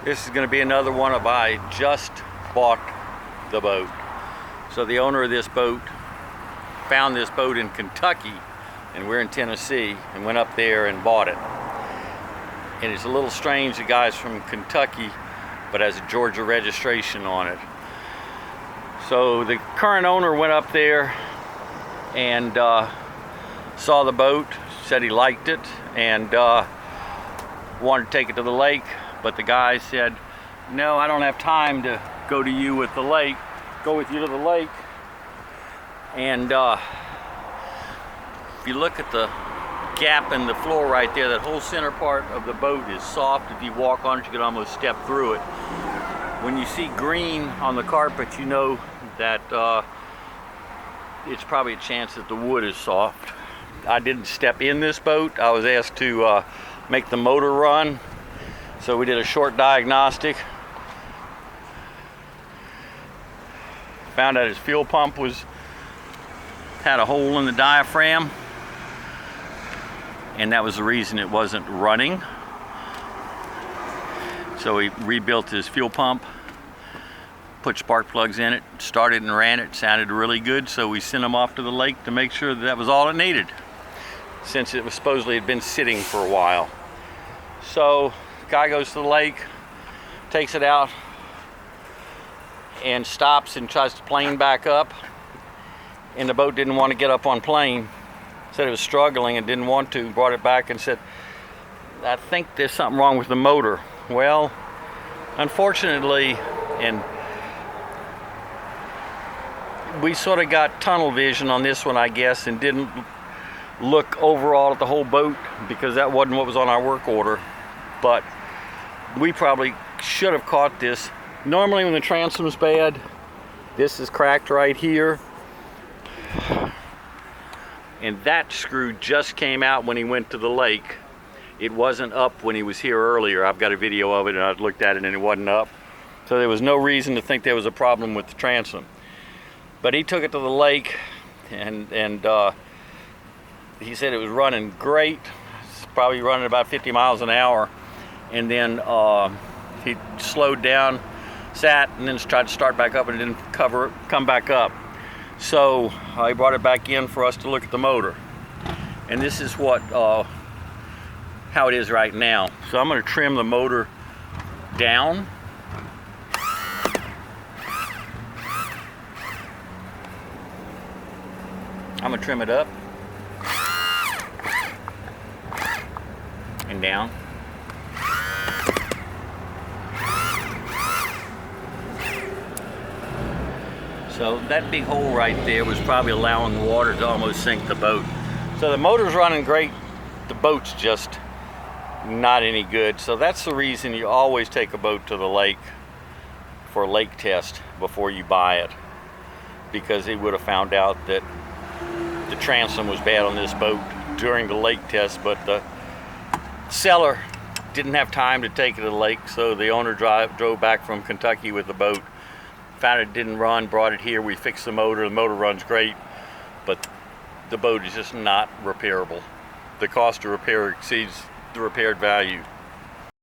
This is going to be another one of I just bought the boat. So the owner of this boat found this boat in Kentucky, and we're in Tennessee, and went up there and bought it. And it's a little strange, the guy's from Kentucky but has a Georgia registration on it. So the current owner went up there and saw the boat, said he liked it, and wanted to take it to the lake, but the guy said, no, I don't have time to go with you to the lake. And if you look at the gap in the floor right there, that whole center part of the boat is soft. If you walk on it, you can almost step through it. When you see green on the carpet, you know that it's probably a chance that the wood is soft. I didn't step in this boat. I was asked to make the motor run. So we did a short diagnostic. Found out his fuel pump had a hole in the diaphragm, and that was the reason it wasn't running. So we rebuilt his fuel pump, put spark plugs in it, started and ran it, sounded really good, so we sent him off to the lake to make sure that was all it needed, since it was supposedly had been sitting for a while. So the guy goes to the lake, takes it out, and stops and tries to plane back up, and the boat didn't want to get up on plane. Said it was struggling and didn't want to. Brought it back and said, I think there's something wrong with the motor. Well, unfortunately, and we sort of got tunnel vision on this one, I guess, and didn't look overall at the whole boat because that wasn't what was on our work order. But we probably should have caught this. Normally when the transom's bad, this is cracked right here. And that screw just came out when he went to the lake. It wasn't up when he was here earlier. I've got a video of it and I looked at it and it wasn't up. So there was no reason to think there was a problem with the transom. But he took it to the lake and he said it was running great. It's probably running about 50 miles an hour. And then he slowed down, sat, and then tried to start back up and it didn't come back up. So he brought it back in for us to look at the motor. And this is how it is right now. So I'm going to trim the motor down. I'm going to trim it up and down. So that big hole right there was probably allowing the water to almost sink the boat. So the motor's running great, the boat's just not any good. So that's the reason you always take a boat to the lake for a lake test before you buy it, because he would have found out that the transom was bad on this boat during the lake test, but the seller didn't have time to take it to the lake, so the owner drove back from Kentucky with the boat, found it didn't run, brought it here, we fixed the motor runs great, but the boat is just not repairable. The cost to repair exceeds the repaired value.